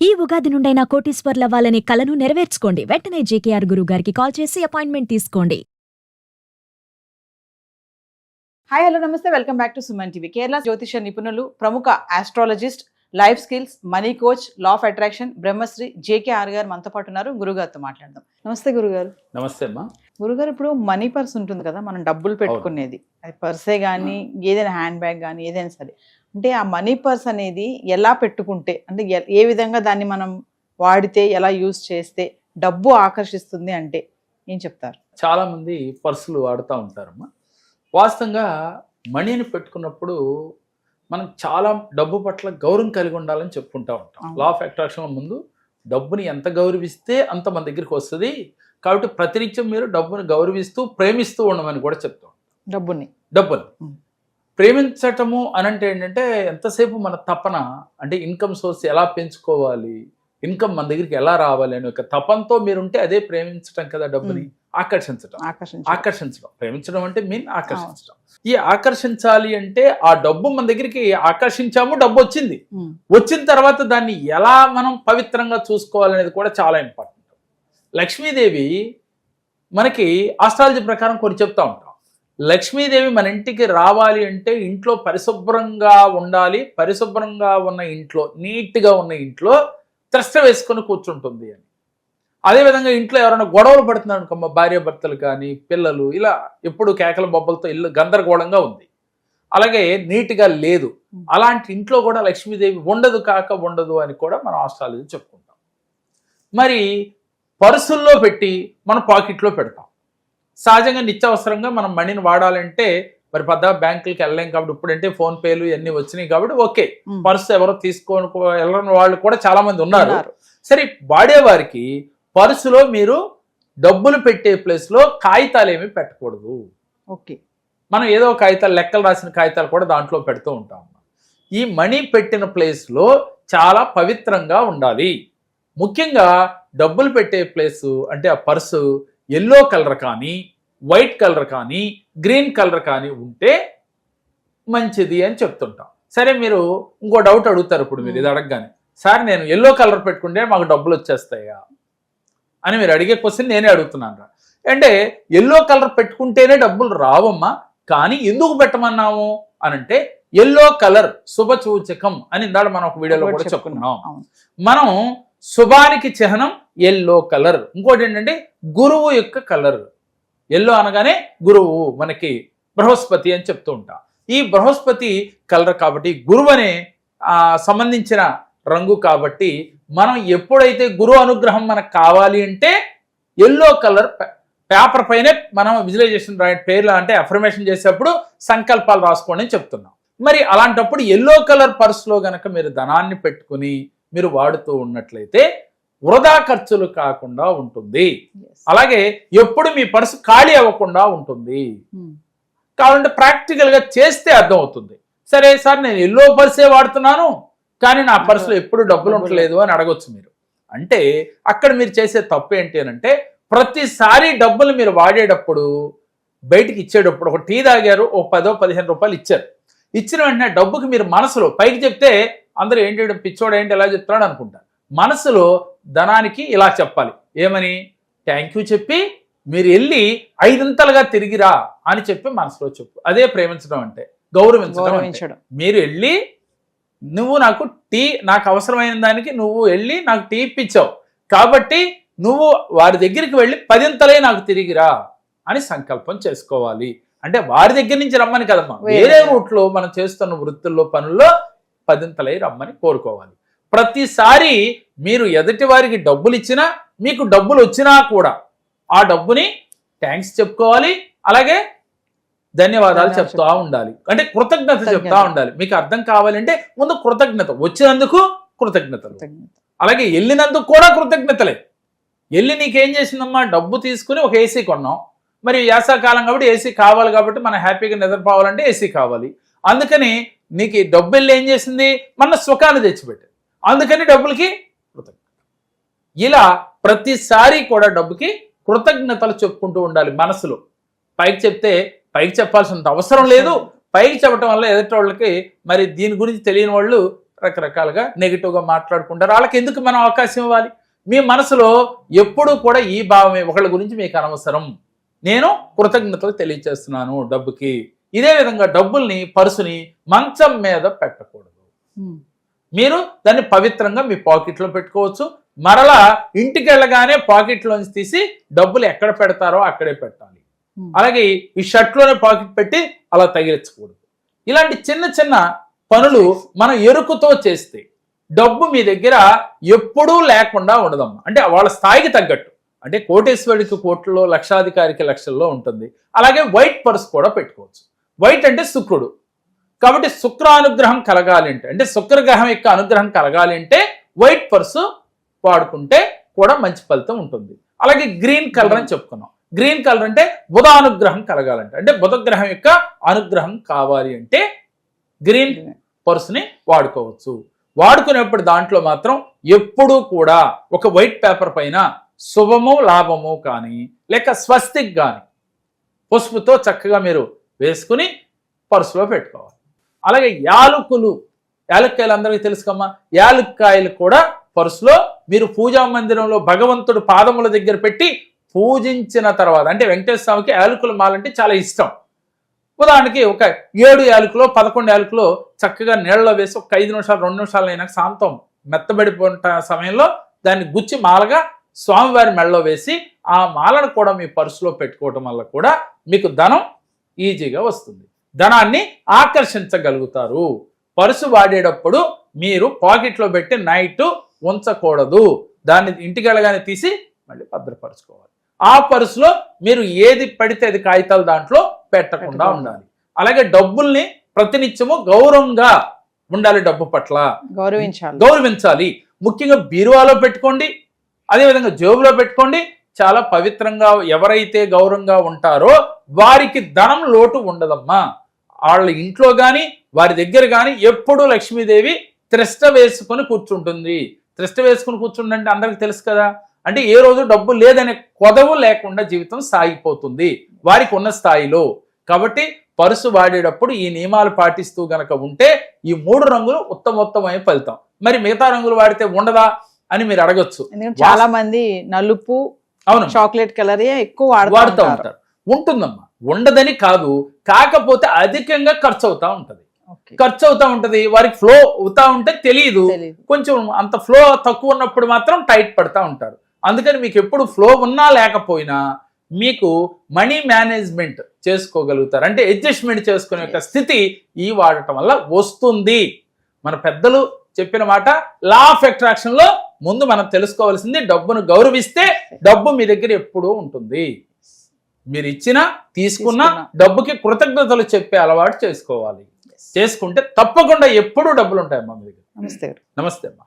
ఈ ఉగాది నుండైనా కోటీశ్వర్లవ్వాలనే కలను నెరవేర్చుకోండి. వెంటనే జేకేఆర్ గురువు గారికి కాల్ చేసి అపాయింట్మెంట్ తీసుకోండి. హాయ్ హలో నమస్తే, welcome back to Suman TV. Kerala జ్యోతిష నిపుణులు, ప్రముఖ astrologist, life skills, money coach, law of attraction Brahmasri JKR గారు మనతో పాటు ఉన్నారు. గురుగారితో మాట్లాడదాం. నమస్తే గురుగారు. నమస్తే అమ్మా. గురుగారు, ఇప్పుడు మనీ పర్స్ ఉంటుంది కదా, మనం డబ్బులు పెట్టుకునేది, అది పర్సే కానీ ఏదైనా హ్యాండ్ బ్యాగ్ కానీ ఏదైనా సరే, అంటే ఆ మనీ పర్స్ అనేది ఎలా పెట్టుకుంటే, అంటే ఏ విధంగా దాన్ని మనం వాడితే, ఎలా యూజ్ చేస్తే డబ్బు ఆకర్షిస్తుంది అంటే ఏం చెప్తారు? చాలా మంది పర్సులు వాడుతూ ఉంటారమ్మా. వాస్తవంగా మనీని పెట్టుకున్నప్పుడు మనం చాలా డబ్బు పట్ల గౌరవం కలిగి ఉండాలని చెప్పుకుంటూ ఉంటాం. లా ఆఫ్ అట్రాక్షన్ ముందు డబ్బుని ఎంత గౌరవిస్తే అంత మన దగ్గరికి వస్తుంది. కాబట్టి ప్రతినిత్యం మీరు డబ్బుని గౌరవిస్తూ ప్రేమిస్తూ ఉండమని కూడా చెప్తాం. డబ్బుని ప్రేమించటము అనంటే ఏంటంటే ఎంతసేపు మన తపన, అంటే ఇన్కమ్ సోర్స్ ఎలా పెంచుకోవాలి, ఇన్కమ్ మన దగ్గరికి ఎలా రావాలి అనే ఒక తపంతో మీరుంటే అదే ప్రేమించటం కదా. డబ్బుని ఆకర్షించడం ప్రేమించడం అంటే మీన్ ఆకర్షించడం. ఈ ఆకర్షించాలి అంటే ఆ డబ్బు మన దగ్గరికి ఆకర్షించాము, డబ్బు వచ్చింది. వచ్చిన తర్వాత దాన్ని ఎలా మనం పవిత్రంగా చూసుకోవాలనేది కూడా చాలా ఇంపార్టెంట్. లక్ష్మీదేవి మనకి ఆస్ట్రాలజీ ప్రకారం కొన్ని చెప్తా ఉంటాం. లక్ష్మీదేవి మన ఇంటికి రావాలి అంటే ఇంట్లో పరిశుభ్రంగా ఉండాలి. పరిశుభ్రంగా ఉన్న ఇంట్లో, నీట్గా ఉన్న ఇంట్లో త్రష్ట వేసుకొని కూర్చుంటుంది అని. అదేవిధంగా ఇంట్లో ఎవరైనా గొడవలు పడుతున్నారు అనుకో, భార్య భర్తలు కానీ పిల్లలు, ఇలా ఎప్పుడు కేకల బొబ్బలతో ఇల్లు గందరగోళంగా ఉంది, అలాగే నీట్గా లేదు, అలాంటి ఇంట్లో కూడా లక్ష్మీదేవి ఉండదు కాక ఉండదు అని కూడా మనం ఆస్ట్రాలజీ చెప్పుకుంటాం. మరి పర్సుల్లో పెట్టి మనం పాకెట్లో పెడతాం. సహజంగా నిత్యావసరంగా మనం మనీని వాడాలంటే మరి పెద్ద బ్యాంకులకి వెళ్ళలేం కాబట్టి, ఇప్పుడంటే ఫోన్ పేలు ఇవన్నీ వచ్చినాయి కాబట్టి ఓకే, పర్సు ఎవరో తీసుకొని వెళ్ళని వాళ్ళు కూడా చాలా మంది ఉన్నారు. సరే, వాడేవారికి పర్సులో మీరు డబ్బులు పెట్టే ప్లేస్లో కాగితాలు ఏమీ పెట్టకూడదు. ఓకే, మనం ఏదో కాగితాలు, లెక్కలు రాసిన కాగితాలు కూడా దాంట్లో పెడుతూ ఉంటాం. ఈ మనీ పెట్టిన ప్లేస్లో చాలా పవిత్రంగా ఉండాలి. ముఖ్యంగా డబ్బులు పెట్టే ప్లేసు అంటే ఆ పర్సు ఎల్లో కలర్ కానీ, వైట్ కలర్ కానీ, గ్రీన్ కలర్ కానీ ఉంటే మంచిది అని చెప్తుంటాం. సరే, మీరు ఇంకో డౌట్ అడుగుతారు ఇప్పుడు మీరు ఇది అడగగానే, సార్ నేను ఎల్లో కలర్ పెట్టుకుంటే మాకు డబ్బులు వచ్చేస్తాయా అని మీరు అడిగే క్వశ్చన్ నేనే అడుగుతున్నాను. అంటే ఎల్లో కలర్ పెట్టుకుంటేనే డబ్బులు రావమ్మా, కానీ ఎందుకు పెట్టమన్నాము అనంటే ఎల్లో కలర్ శుభ సూచకం అని ఇందాక మనం ఒక వీడియోలో కూడా చెప్పుకున్నాం. మనం శుభానికి చిహ్నం ఎల్లో కలర్. ఇంకోటి ఏంటంటే గురువు యొక్క కలర్. ఎల్లో అనగానే గురువు, మనకి బృహస్పతి అని చెప్తూ ఉంటాం. ఈ బృహస్పతి కలర్ కాబట్టి గురువు అనే సంబంధించిన రంగు కాబట్టి మనం ఎప్పుడైతే గురువు అనుగ్రహం మనకు కావాలి అంటే ఎల్లో కలర్ పేపర్ పైనే మనం విజువలైజేషన్ పేర్లు అంటే అఫర్మేషన్ చేసేటప్పుడు సంకల్పాలు రాసుకోండి అని చెప్తున్నాం. మరి అలాంటప్పుడు ఎల్లో కలర్ పర్సులో గనక మీరు ధనాన్ని పెట్టుకుని మీరు వాడుతూ ఉన్నట్లయితే వృధా ఖర్చులు కాకుండా ఉంటుంది. అలాగే ఎప్పుడు మీ పర్సు ఖాళీ అవ్వకుండా ఉంటుంది. కావాలంటే ప్రాక్టికల్గా చేస్తే అర్థం అవుతుంది. సరే సార్, నేను ఎల్లో పర్సే వాడుతున్నాను కానీ నా పర్సులో ఎప్పుడు డబ్బులు ఉండలేదు అని అడగొచ్చు మీరు. అంటే అక్కడ మీరు చేసే తప్పు ఏంటి అని అంటే, ప్రతిసారి డబ్బులు మీరు వాడేటప్పుడు, బయటికి ఇచ్చేటప్పుడు, ఒక టీ తాగారు, ఓ 10-15 రూపాయలు ఇచ్చారు, ఇచ్చిన వెంటనే డబ్బుకి మీరు మనసులో పైకి చెప్తే అందరూ ఏంటి పిచ్చోడు ఏంటి ఎలా చెప్తున్నాడు అనుకుంటారు. మనసులో ధనానికి ఇలా చెప్పాలి, ఏమని? థ్యాంక్ యూ చెప్పి మీరు వెళ్ళి 5 తిరిగిరా అని చెప్పి మనసులో చెప్పు. అదే ప్రేమించడం అంటే, గౌరవించడం. మీరు వెళ్ళి నువ్వు నాకు అవసరమైన దానికి నువ్వు వెళ్ళి నాకు టీ ఇప్పించావు కాబట్టి నువ్వు వారి దగ్గరికి వెళ్ళి 10 నాకు తిరిగిరా అని సంకల్పం చేసుకోవాలి. అంటే వారి దగ్గర నుంచి రమ్మని కదమ్మా, వేరే రూట్లో మనం చేస్తున్న వృత్తుల్లో, పనుల్లో 10 రమ్మని కోరుకోవాలి. ప్రతిసారి మీరు ఎదుటి వారికి డబ్బులు ఇచ్చినా, మీకు డబ్బులు వచ్చినా కూడా ఆ డబ్బుని థ్యాంక్స్ చెప్పుకోవాలి. అలాగే ధన్యవాదాలు చెప్తా ఉండాలి. అంటే కృతజ్ఞత చెప్తా ఉండాలి. మీకు అర్థం కావాలంటే ముందు కృతజ్ఞత, వచ్చినందుకు కృతజ్ఞతలు, అలాగే వెళ్ళినందుకు కూడా కృతజ్ఞతలే. వెళ్ళి నీకేం చేసిందమ్మా, డబ్బు తీసుకుని ఒక ఏసీ కొన్నాం, మరి వేసవకాలం కాబట్టి ఏసీ కావాలి కాబట్టి మనం హ్యాపీగా నిద్రపోవాలంటే ఏసీ కావాలి, అందుకని నీకు డబ్బు వెళ్ళి ఏం చేసింది, మన సుఖాన్ని తెచ్చిపెట్టింది, అందుకని డబ్బులకి కృతజ్ఞత. ఇలా ప్రతిసారి కూడా డబ్బుకి కృతజ్ఞతలు చెప్పుకుంటూ ఉండాలి మనసులో. పైకి చెప్తే పైకి చెప్పాల్సినంత అవసరం లేదు. పైకి చెప్పడం వల్ల ఎదుటి వాళ్ళకి మరి దీని గురించి తెలియని వాళ్ళు రకరకాలుగా నెగిటివ్గా మాట్లాడుకుంటారు. వాళ్ళకి ఎందుకు మనం అవకాశం ఇవ్వాలి? మీ మనసులో ఎప్పుడూ కూడా ఈ భావమే, ఒకళ్ళ గురించి మీకు అనవసరం, నేను కృతజ్ఞతలు తెలియచేస్తున్నాను డబ్బుకి. ఇదే విధంగా డబ్బుల్ని, పర్సుని మంచం మీద పెట్టకూడదు. మీరు దాన్ని పవిత్రంగా మీ పాకెట్లో పెట్టుకోవచ్చు. మరలా ఇంటికి వెళ్ళగానే పాకెట్లోంచి తీసి డబ్బులు ఎక్కడ పెడతారో అక్కడే పెట్టాలి. అలాగే ఈ షర్ట్లోనే పాకెట్ పెట్టి అలా తగిలించకూడదు. ఇలాంటి చిన్న చిన్న పనులు మనం ఎరుకుతో చేస్తే డబ్బు మీ దగ్గర ఎప్పుడూ లేకుండా ఉండదమ్మా. అంటే వాళ్ళ స్థాయికి తగ్గట్టు, అంటే కోటేశ్వరుడికి కోట్లలో, లక్షాధికారికి లక్షల్లో ఉంటుంది. అలాగే వైట్ పర్స్ కూడా పెట్టుకోవచ్చు. వైట్ అంటే శుక్రుడు కాబట్టి శుక్రానుగ్రహం కలగాలి అంటే శుక్రగ్రహం యొక్క అనుగ్రహం కలగాలి అంటే వైట్ పర్సు వాడుకుంటే కూడా మంచి ఫలితం ఉంటుంది. అలాగే గ్రీన్ కలర్ అని చెప్పుకున్నాం. గ్రీన్ కలర్ అంటే బుధానుగ్రహం కలగాలంటే, అంటే బుధగ్రహం యొక్క అనుగ్రహం కావాలి అంటే గ్రీన్ పర్సుని వాడుకోవచ్చు. వాడుకునేప్పుడు దాంట్లో మాత్రం ఎప్పుడూ కూడా ఒక వైట్ పేపర్ పైన శుభము లాభము కానీ లేక స్వస్తిక్ కానీ పసుపుతో చక్కగా మీరు వేసుకుని పర్సులో పెట్టుకోవాలి. అలాగే యాలకులు, యాలక్కాయలు అందరికీ తెలుసుకమ్మా, యాలక్కాయలు కూడా పర్సులో మీరు పూజా మందిరంలో భగవంతుడు పాదముల దగ్గర పెట్టి పూజించిన తర్వాత, అంటే వెంకటేశ్వర స్వామికి యాలకుల మాలంటే చాలా ఇష్టం. ఉదాహరణకి ఒక 7 యాలకులో 11 యాలకులో చక్కగా నీళ్ళలో వేసి ఒక 5 నిమిషాలు 2 నిమిషాలు అయినా శాంతం మెత్తబడిపోయిన సమయంలో దాన్ని గుచ్చి మాలగా స్వామివారి మెడలో వేసి ఆ మాలను కూడా మీ పర్సులో పెట్టుకోవటం వల్ల కూడా మీకు ధనం ఈజీగా వస్తుంది. ధనాన్ని ఆకర్షించగలుగుతారు. పర్సు వాడేటప్పుడు మీరు పాకెట్లో పెట్టి నైట్ ఉంచకూడదు. దాన్ని ఇంటికి వెళ్ళగానే తీసి మళ్ళీ భద్రపరచుకోవాలి. ఆ పర్సులో మీరు ఏది పడితే అది కాగితాలు దాంట్లో పెట్టకుండా ఉండాలి. అలాగే డబ్బుల్ని ప్రతినిత్యము గౌరవంగా ఉండాలి. డబ్బు పట్ల గౌరవించాలి. ముఖ్యంగా బీరువాలో పెట్టుకోండి, అదేవిధంగా జేబులో పెట్టుకోండి. చాలా పవిత్రంగా ఎవరైతే గౌరవంగా ఉంటారో వారికి ధనం లోటు ఉండదమ్మా. వాళ్ళ ఇంట్లో కానీ వారి దగ్గర కానీ ఎప్పుడూ లక్ష్మీదేవి త్రిష్ట వేసుకొని కూర్చుంటుంది. త్రిష్ట వేసుకుని కూర్చుంటే అందరికి తెలుసు కదా, అంటే ఏ రోజు డబ్బు లేదనే కొదవు లేకుండా జీవితం సాగిపోతుంది వారికి ఉన్న స్థాయిలో. కాబట్టి పర్సు వాడేటప్పుడు ఈ నియమాలు పాటిస్తూ గనక ఉంటే ఈ 3 రంగులు ఉత్తమోత్తమైన ఫలితం. మరి మిగతా రంగులు వాడితే ఉండదా అని మీరు అడగొచ్చు. చాలా మంది నలుపు, అవును, చాక్లెట్ కలర్ ఎక్కువ వాడుతూ ఉంటారు. ఉంటుందమ్మా, ఉండదని కాదు, కాకపోతే అధికంగా ఖర్చు అవుతా ఉంటది. వారికి ఫ్లో అవుతా ఉంటే తెలియదు. కొంచెం అంత ఫ్లో తక్కువ ఉన్నప్పుడు మాత్రం టైట్ పడతా ఉంటారు. అందుకని మీకు ఎప్పుడు ఫ్లో ఉన్నా లేకపోయినా మీకు మనీ మేనేజ్మెంట్ చేసుకోగలుగుతారు. అంటే అడ్జస్ట్మెంట్ చేసుకునే యొక్క స్థితి ఈ వాడటం వల్ల వస్తుంది. మన పెద్దలు చెప్పిన మాట లా ఆఫ్ అట్రాక్షన్ లో ముందు మనం తెలుసుకోవాల్సింది, డబ్బును గౌరవిస్తే డబ్బు మీ దగ్గర ఎప్పుడూ ఉంటుంది. మీరు ఇచ్చినా తీసుకున్నా డబ్బుకి కృతజ్ఞతలు చెప్పే అలవాటు చేసుకోవాలి. చేసుకుంటే తప్పకుండా ఎప్పుడూ డబ్బులు ఉంటాయమ్మా మీ దగ్గర. నమస్తే. నమస్తే అమ్మా.